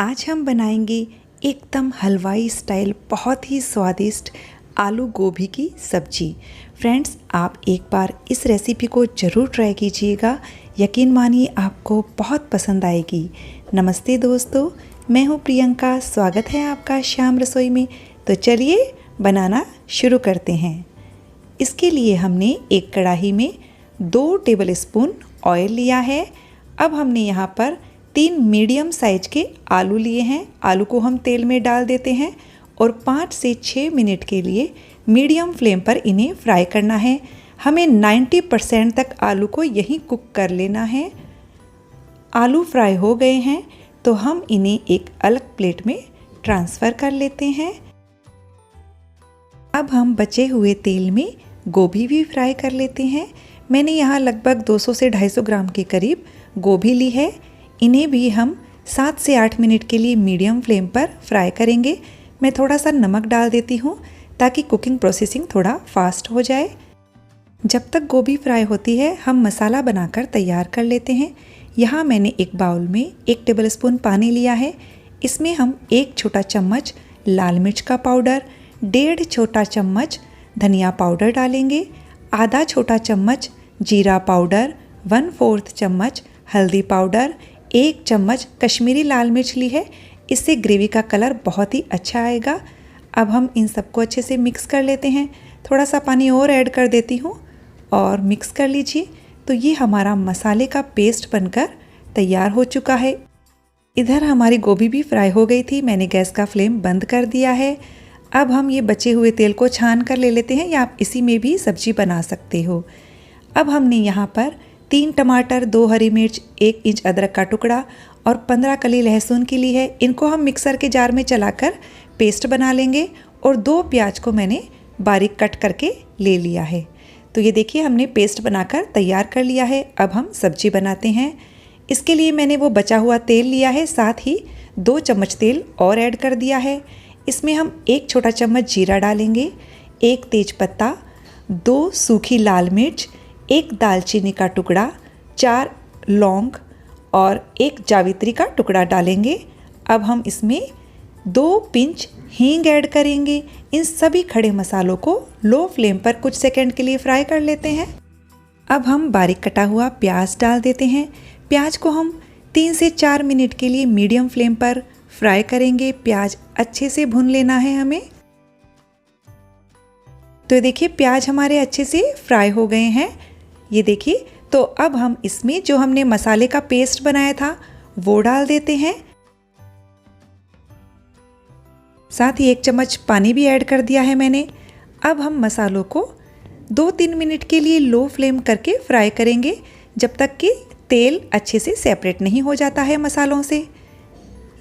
आज हम बनाएंगे एकदम हलवाई स्टाइल बहुत ही स्वादिष्ट आलू गोभी की सब्जी। फ्रेंड्स, आप एक बार इस रेसिपी को ज़रूर ट्राई कीजिएगा। यकीन मानिए आपको बहुत पसंद आएगी। नमस्ते दोस्तों, मैं हूँ प्रियंका। स्वागत है आपका श्याम रसोई में। तो चलिए बनाना शुरू करते हैं। इसके लिए हमने एक कढ़ाई में 2 टेबल स्पून ऑयल लिया है। अब हमने यहाँ पर 3 मीडियम साइज के आलू लिए हैं। आलू को हम तेल में डाल देते हैं और 5 से 6 मिनट के लिए मीडियम फ्लेम पर इन्हें फ्राई करना है। हमें 90% तक आलू को यहीं कुक कर लेना है। आलू फ्राई हो गए हैं तो हम इन्हें एक अलग प्लेट में ट्रांसफ़र कर लेते हैं। अब हम बचे हुए तेल में गोभी भी फ्राई कर लेते हैं। मैंने यहाँ लगभग 200 से 250 ग्राम के करीब गोभी ली है। इन्हें भी हम 7 से 8 मिनट के लिए मीडियम फ्लेम पर फ्राई करेंगे। मैं थोड़ा सा नमक डाल देती हूँ ताकि कुकिंग प्रोसेसिंग थोड़ा फास्ट हो जाए। जब तक गोभी फ्राई होती है हम मसाला बनाकर तैयार कर लेते हैं। यहाँ मैंने एक बाउल में 1 टेबल स्पून पानी लिया है। इसमें हम 1 छोटा चम्मच लाल मिर्च का पाउडर, 1.5 छोटा चम्मच धनिया पाउडर डालेंगे, आधा छोटा चम्मच जीरा पाउडर, 1/4 चम्मच हल्दी पाउडर, 1 चम्मच कश्मीरी लाल मिर्च ली है। इससे ग्रेवी का कलर बहुत ही अच्छा आएगा। अब हम इन सबको अच्छे से मिक्स कर लेते हैं। थोड़ा सा पानी और ऐड कर देती हूँ और मिक्स कर लीजिए। तो ये हमारा मसाले का पेस्ट बनकर तैयार हो चुका है। इधर हमारी गोभी भी फ्राई हो गई थी। मैंने गैस का फ्लेम बंद कर दिया है। अब हम ये बचे हुए तेल को छान कर ले लेते हैं, या आप इसी में भी सब्जी बना सकते हो। अब हमने यहाँ पर 3 टमाटर, 2 हरी मिर्च, 1 इंच अदरक का टुकड़ा और 15 कली लहसुन की ली है। इनको हम मिक्सर के जार में चलाकर पेस्ट बना लेंगे। और 2 प्याज को मैंने बारीक कट करके ले लिया है। तो ये देखिए हमने पेस्ट बनाकर तैयार कर लिया है। अब हम सब्जी बनाते हैं। इसके लिए मैंने वो बचा हुआ तेल लिया है, साथ ही 2 चम्मच तेल और ऐड कर दिया है। इसमें हम 1 छोटा चम्मच जीरा डालेंगे, 1 तेज पत्ता, 2 सूखी लाल मिर्च, 1 दालचीनी का टुकड़ा, 4 लौंग और 1 जावित्री का टुकड़ा डालेंगे। अब हम इसमें 2 पिंच हींग ऐड करेंगे। इन सभी खड़े मसालों को लो फ्लेम पर कुछ सेकंड के लिए फ्राई कर लेते हैं। अब हम बारीक कटा हुआ प्याज डाल देते हैं। प्याज को हम 3 से 4 मिनट के लिए मीडियम फ्लेम पर फ्राई करेंगे। प्याज अच्छे से भून लेना है हमें। तो देखिए प्याज हमारे अच्छे से फ्राई हो गए हैं। ये देखिए, तो अब हम इसमें जो हमने मसाले का पेस्ट बनाया था वो डाल देते हैं। साथ ही 1 चम्मच पानी भी ऐड कर दिया है मैंने। अब हम मसालों को 2-3 मिनट के लिए लो फ्लेम करके फ्राई करेंगे, जब तक कि तेल अच्छे से सेपरेट नहीं हो जाता है मसालों से।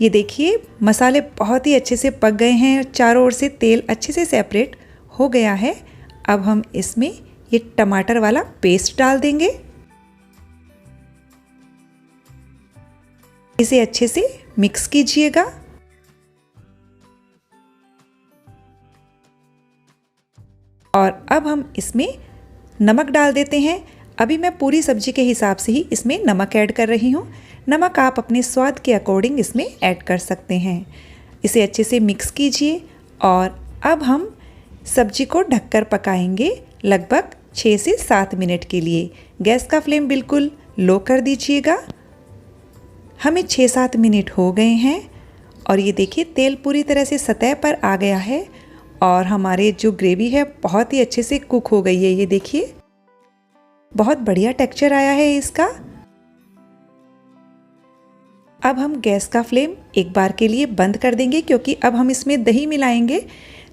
ये देखिए मसाले बहुत ही अच्छे से पक गए हैं। चारों ओर से तेल अच्छे से सेपरेट हो गया है। अब हम इसमें ये टमाटर वाला पेस्ट डाल देंगे। इसे अच्छे से मिक्स कीजिएगा। और अब हम इसमें नमक डाल देते हैं। अभी मैं पूरी सब्जी के हिसाब से ही इसमें नमक ऐड कर रही हूँ। नमक आप अपने स्वाद के अकॉर्डिंग इसमें ऐड कर सकते हैं। इसे अच्छे से मिक्स कीजिए और अब हम सब्जी को ढककर पकाएंगे लगभग 6 से 7 मिनट के लिए। गैस का फ्लेम बिल्कुल लो कर दीजिएगा। हमें 6-7 मिनट हो गए हैं और ये देखिए तेल पूरी तरह से सतह पर आ गया है और हमारे जो ग्रेवी है बहुत ही अच्छे से कुक हो गई है। ये देखिए बहुत बढ़िया टेक्सचर आया है इसका। अब हम गैस का फ्लेम एक बार के लिए बंद कर देंगे, क्योंकि अब हम इसमें दही मिलाएंगे।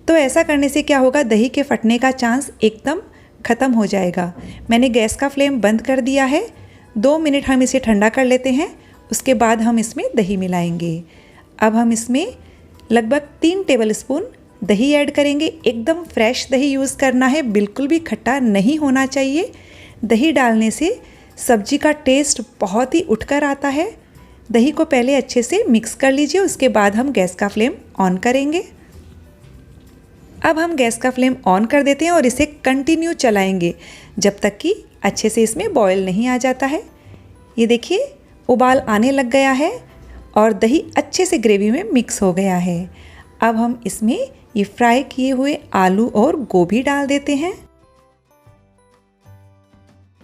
तो ऐसा करने से क्या होगा, दही के फटने का चांस एकदम ख़त्म हो जाएगा। मैंने गैस का फ्लेम बंद कर दिया है। 2 मिनट हम इसे ठंडा कर लेते हैं, उसके बाद हम इसमें दही मिलाएंगे। अब हम इसमें लगभग 3 टेबल स्पून दही ऐड करेंगे। एकदम फ्रेश दही यूज़ करना है, बिल्कुल भी खट्टा नहीं होना चाहिए। दही डालने से सब्जी का टेस्ट बहुत ही उठकर आता है। दही को पहले अच्छे से मिक्स कर लीजिए, उसके बाद हम गैस का फ्लेम ऑन करेंगे। अब हम गैस का फ्लेम ऑन कर देते हैं और इसे कंटिन्यू चलाएंगे जब तक कि अच्छे से इसमें बॉयल नहीं आ जाता है। ये देखिए उबाल आने लग गया है और दही अच्छे से ग्रेवी में मिक्स हो गया है। अब हम इसमें ये फ्राई किए हुए आलू और गोभी डाल देते हैं।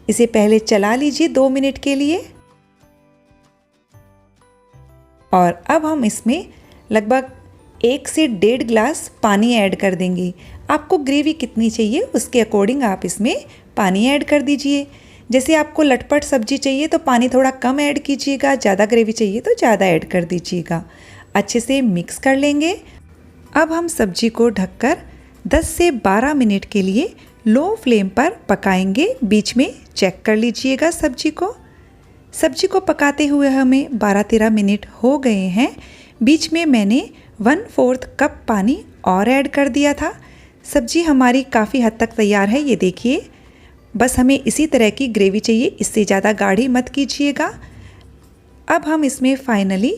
इसे पहले चला लीजिए 2 मिनट के लिए। और अब हम इसमें लगभग 1 से 1.5 गिलास पानी ऐड कर देंगे। आपको ग्रेवी कितनी चाहिए उसके अकॉर्डिंग आप इसमें पानी ऐड कर दीजिए। जैसे आपको लटपट सब्जी चाहिए तो पानी थोड़ा कम ऐड कीजिएगा, ज़्यादा ग्रेवी चाहिए तो ज़्यादा ऐड कर दीजिएगा। अच्छे से मिक्स कर लेंगे। अब हम सब्जी को ढककर 10 से 12 मिनट के लिए लो फ्लेम पर पकाएंगे। बीच में चेक कर लीजिएगा सब्जी को पकाते हुए हमें 12-13 मिनट हो गए हैं। बीच में मैंने 1/4 कप पानी और ऐड कर दिया था। सब्जी हमारी काफ़ी हद तक तैयार है, ये देखिए। बस हमें इसी तरह की ग्रेवी चाहिए, इससे ज़्यादा गाढ़ी मत कीजिएगा। अब हम इसमें फाइनली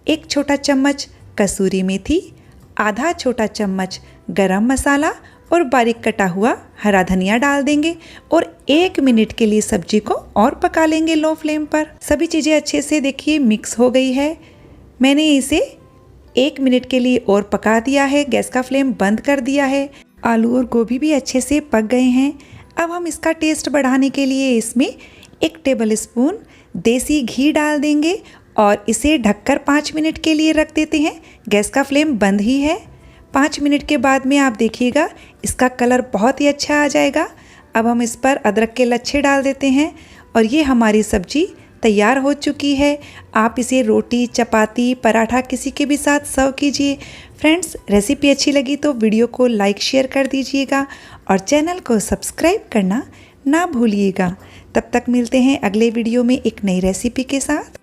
1 छोटा चम्मच कसूरी मेथी, आधा छोटा चम्मच गरम मसाला और बारीक कटा हुआ हरा धनिया डाल देंगे और 1 मिनट के लिए सब्जी को और पका लेंगे लो फ्लेम पर। सभी चीज़ें अच्छे से देखिए मिक्स हो गई है। मैंने इसे 1 मिनट के लिए और पका दिया है, गैस का फ्लेम बंद कर दिया है। आलू और गोभी भी अच्छे से पक गए हैं। अब हम इसका टेस्ट बढ़ाने के लिए इसमें 1 टेबल स्पून देसी घी डाल देंगे और इसे ढककर 5 मिनट के लिए रख देते हैं। गैस का फ्लेम बंद ही है। 5 मिनट के बाद में आप देखिएगा इसका कलर बहुत ही अच्छा आ जाएगा। अब हम इस पर अदरक के लच्छे डाल देते हैं और ये हमारी सब्जी तैयार हो चुकी है। आप इसे रोटी, चपाती, पराठा किसी के भी साथ सर्व कीजिए। फ्रेंड्स, रेसिपी अच्छी लगी तो वीडियो को लाइक शेयर कर दीजिएगा और चैनल को सब्सक्राइब करना ना भूलिएगा। तब तक मिलते हैं अगले वीडियो में एक नई रेसिपी के साथ।